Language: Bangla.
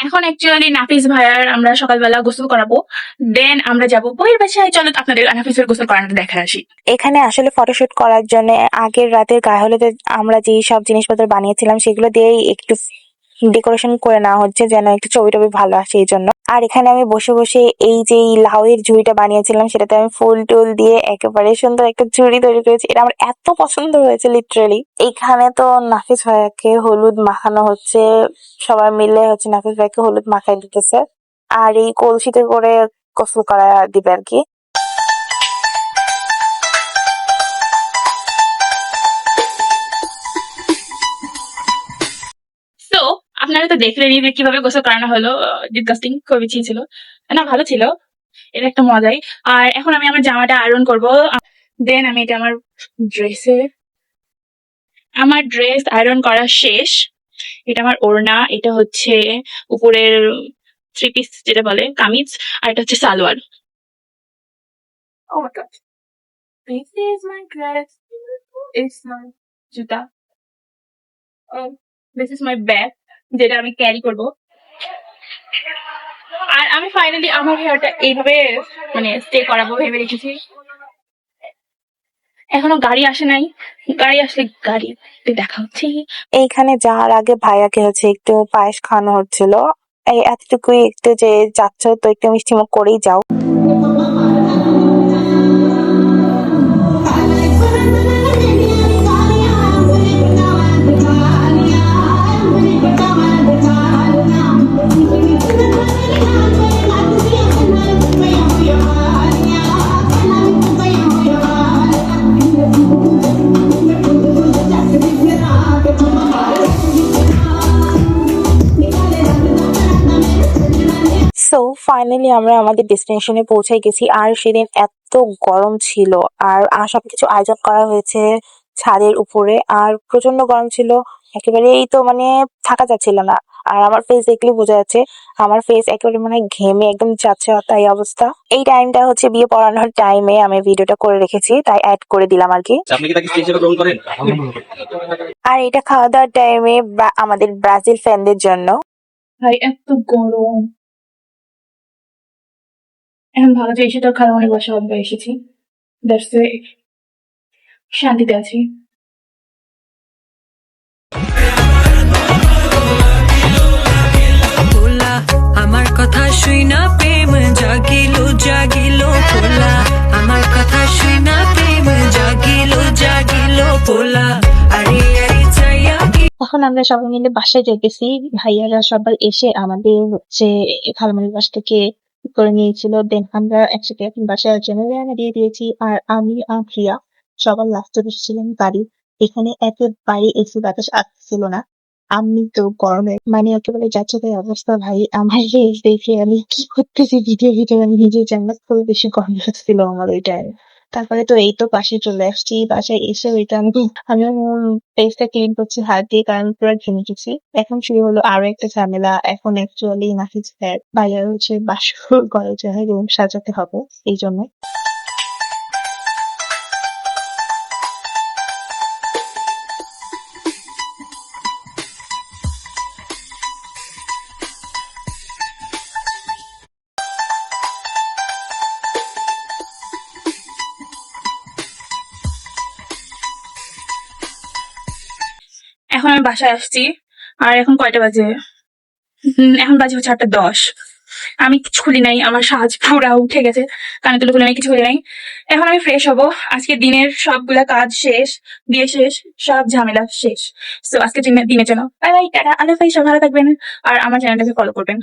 এখন অ্যাকচুয়ালি নাফিস ভাইয়ার আমরা সকালবেলা গোসল করাবো, দেন আমরা যাবো বইয়ের বাসায়। চলো আপনাদের নাফিসের গোসল করানোটা দেখা আসি। এখানে আসলে ফটোশুট করার জন্য আগের রাতের গায়ে হলুদে আমরা যে সব জিনিসপত্র বানিয়েছিলাম সেগুলো দিয়েই একটু ডেকোরেশন করে নেওয়া হচ্ছে যেন একটু ছবি টবি ভালো আসে এই জন্য। আর এখানে আমি বসে বসে এই যে লাউয়ের ঝুড়িটা বানিয়েছিলাম সেটাতে আমি ফুল টুল দিয়ে একেবারে সুন্দর একটা ঝুড়ি তৈরি করেছি। এটা আমার এত পছন্দ হয়েছে লিটারেলি। এখানে তো নাফিস ভাইয়াকে হলুদ মাখানো হচ্ছে, সবাই মিলে হচ্ছে নাফিস ভাইকে হলুদ মাখাই দিতেছে আর এই কলসিতে করে গোসল করা দিবে আর কি। তো আপনারা তো দেখলেনই যে কিভাবে গোসল করানো হলো। ডিসগাস্টিং, খুবই ছি ছিল না, ভালো ছিল, এটা একটা মজাই। আর এখন আমি আমার জামাটা আয়রন করবো, দেন আমি এটা আমার ড্রেস আয়রন করা শেষ। এটা আমার ওড়না, এটা হচ্ছে উপরের থ্রি পিস যেটা বলে কামিজ, আর এটা হচ্ছে salwar. Oh my god. This is my dress. It's my জুতা। Oh, this is my bag যেটা আমি ক্যারি করব। আর আমি ফাইনালি আমার হেয়ারটা এইভাবে মানে স্টে করাবো ভেবে রেখেছি। এখনো গাড়ি আসে নাই, গাড়ি আসলে গাড়িতে দেখা হচ্ছে। এইখানে যাওয়ার আগে ভাইয়াকে হচ্ছে একটু পায়েস খাওয়ানো হচ্ছিল। এই এতটুকুই, একটু যে যাচ্ছ তো একটু মিষ্টিমুখ করেই যাও। সো ফাইনালি আমরা আমাদের ডেস্টিনেশনে পৌঁছে গেছি। আর সেদিন এত গরম ছিল আর সবকিছু আয়োজন করা হয়েছে ছাদের উপরে, আর প্রচন্ড গরম ছিল, একেবারেই তো মানে থাকা যাচ্ছিল না। আর আমার ফেস দেখলে বোঝা যাচ্ছে আমার ফেস একেবারে মানে ঘেমে একদম যাচ্ছে তাই অবস্থা। এই টাইমটা হচ্ছে বিয়ে পড়ানোর টাইমে আমি ভিডিওটা করে রেখেছি তাই অ্যাড করে দিলাম আর কি। আপনি কি তাকে স্ত্রী হিসেবে গ্রহণ করেন? আর এটা খাওয়া দাওয়ার টাইমে আমাদের ব্রাজিল ফ্যানদের জন্য। ভাই এত গরম, এখন ভালো যে এসেটাও খালামণি বসে আমরা এসেছি, দ্যাটস শান্তিতে আছি। আমার কথা শুই না প্রেম জাগিলো জাগিলো পোলা, আমার কথা শুই না প্রেম জাগিলো জাগিলো পোলা, আরে আরে চাইয়া। এখন আমরা সবাই মিলে বাসায় যেতেছি। ভাইয়ারা সবাই এসে আমাদের হচ্ছে খালামণির বাসা থেকে করে নিয়েছিল, দেন আমরা একসাথে এখন বাসায় জন্য দিয়ে দিয়েছি। আর আমি আর প্রিয়া সবার লাস্টে বসেছিলাম গাড়ি। এখানে একেবারে এসি বাতাস আসছিল না। আমি তো গরমে মানে একেবারে যাচ্ছে তাই অবস্থা। ভাই আমার ফেস দেখে আমি কি করতেছি ভিডিও ভিডিও আমি নিজেই জানি না, খুব বেশি গরম লাগছিল আমার ওই টাইমে। তারপরে তো এই তো বাসায় চলে আসছি। বাসায় এসে ওইটা আমি আমার ফেসটা ক্লিন করছি হাত দিয়ে, কারণ পুরো ঘেমে গেছি। এখন শুরু হলো আরো একটা ঝামেলা। এখন অ্যাকচুয়ালি নাফিস ভাইয়ার হচ্ছে বাসর ঘরে রুম সাজাতে হবে এই জন্য। এখন আমি বাসায় আসছি, আর এখন কয়টা বাজে? এখন বাজে হচ্ছে 8:10। আমি কিছু খুলি নাই, আমার সাজ পুরা উঠে গেছে, কানে তুলে খুলে নাই, কিছু খুলি নাই। এখন আমি ফ্রেশ হব, আজকে দিনের সবগুলা কাজ শেষ, বিয়ে শেষ, সব ঝামেলা শেষ। তো আজকে দিনের জন্য বাই বাই, টাটা, আল্লাহ হাফেজ, সব ভালো থাকবেন আর আমার চ্যানেলটাকে ফলো করবেন।